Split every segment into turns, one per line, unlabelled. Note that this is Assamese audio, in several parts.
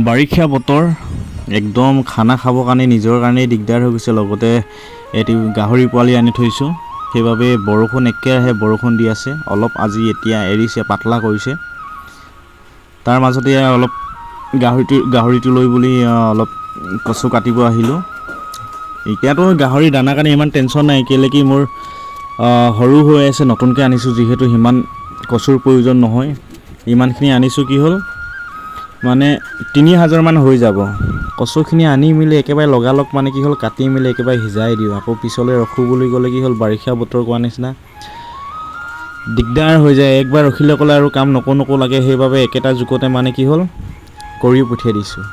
বাৰিষা বতৰ একদম খানা খাবৰ কাৰণে নিজৰ কাৰণে দিগদাৰ হৈ গৈছে। লগতে এটি গাহৰি পোৱালি আনি থৈছোঁ, সেইবাবে বৰষুণ একেৰাহে বৰষুণ দি আছে। অলপ আজি এতিয়া এৰিছে, পাতলা কৰিছে। তাৰ মাজতে অলপ গাহৰিটো লৈ বুলি অলপ কচু কাটিব আহিলোঁ। এতিয়াতো গাহৰি দানা কাৰণে ইমান টেনশ্যন নাই, কেলৈ কি মোৰ সৰু হৈ আছে, নতুনকৈ আনিছোঁ যিহেতু সিমান কচুৰ প্ৰয়োজন নহয়। ইমানখিনি আনিছোঁ কি হ'ল মানে 3000 মান হৈ যাব। কচুখিনি আনি মেলি একেবাৰে লগালগ মানে কি হ'ল কাটি মেলি একেবাৰে সিজাই দিওঁ। আকৌ পিছলৈ ৰখোঁ বুলি ক'লে কি হ'ল বাৰিষা বতৰ কোৱা নিচিনা দিগদাৰ হৈ যায়। একবাৰ ৰখিলে ক'লে আৰু কাম নকৰো লাগে, সেইবাবে একেটা জোখতে মানে কি হ'ল কৰি পঠিয়াই দিছোঁ।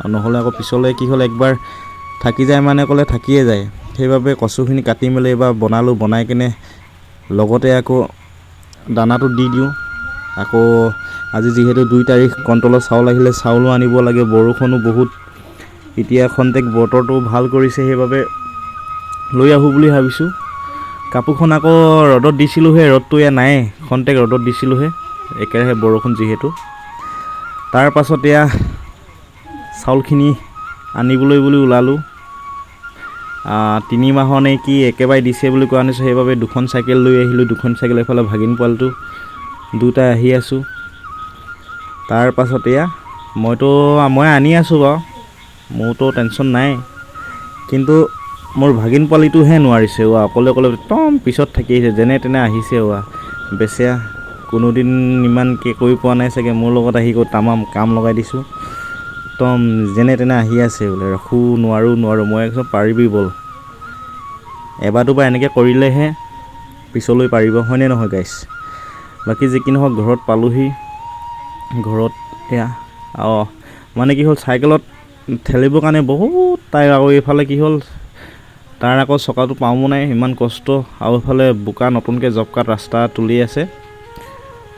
আৰু নহ'লে আকৌ পিছলৈ কি হ'ল একবাৰ থাকি যায় মানে ক'লে থাকিয়ে যায়। সেইবাবে কচুখিনি কাটি মেলি এবাৰ বনালোঁ, বনাই কিনে লগতে আকৌ দানাটো দি দিওঁ। আকৌ আজি যিহেতু 2 তাৰিখ কণ্ট্ৰলৰ চাউল আহিলে, চাউলো আনিব লাগে। বৰষুণো বহুত, এতিয়া খন্তেক বতৰটো ভাল কৰিছে, সেইবাবে লৈ আহোঁ বুলি ভাবিছোঁ। কাপোৰখন আকৌ ৰ'দত দিছিলোঁহে, ৰ'দটো এয়া নাই, খন্তেক ৰ'দত দিছিলোঁহে একেৰাহে বৰষুণ যিহেতু। তাৰ পাছত এয়া চাউলখিনি আনিবলৈ বুলি ওলালোঁ। 3 মাহৰ নে কি একেবাৰে দিছে বুলি কোৱা নিছোঁ, সেইবাবে 2খন চাইকেল লৈ আহিলোঁ। 2খন চাইকেল এফালে ভাগিন পোৱালিটো দুটাই আহি আছোঁ। তাৰ পাছত এয়া মই আনি আছোঁ বাৰু, মোৰতো টেনশ্যন নাই, কিন্তু মোৰ ভাগিন পোৱালিটোহে নোৱাৰিছে। অকলে একদম পিছত থাকি আহিছে, যেনে তেনে আহিছে। বেচেৰা কোনোদিন ইমানকৈ কৰি পোৱা নাই চাগে, মোৰ লগত আহি তামাম কাম লগাই দিছোঁ। একদম যেনে তেনে আহি আছে বোলে, ৰখোঁ নোৱাৰোঁ। মই একদম পাৰিবি ব'ল, এবাৰ দুবাৰ এনেকৈ কৰিলেহে পিছলৈ পাৰিব, হয়নে নহয় গাইছ। বাকী যি কি নহওক ঘৰত পালোহি। ঘৰত এয়া মানে কি হ'ল চাইকেলত ঠেলিবৰ কাৰণে বহুত টাইম, আৰু এইফালে কি হ'ল তাৰ আকৌ চকাটো পামো নাই, ইমান কষ্ট। আৰু এইফালে বোকা নতুনকৈ জব কাট ৰাস্তা তুলি আছে,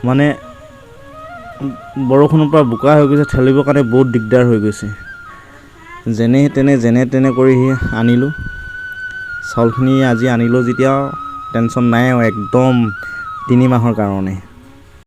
মানে বৰষুণৰ পৰা বোকা হৈ গৈছে, ঠেলিবৰ কাৰণে বহুত দিগদাৰ হৈ গৈছে। যেনে তেনে কৰি আনিলোঁ চাউলখিনি। আজি আনিলোঁ যেতিয়া টেনশ্যন নাই আৰু একদম 3 মাহৰ কাৰণে।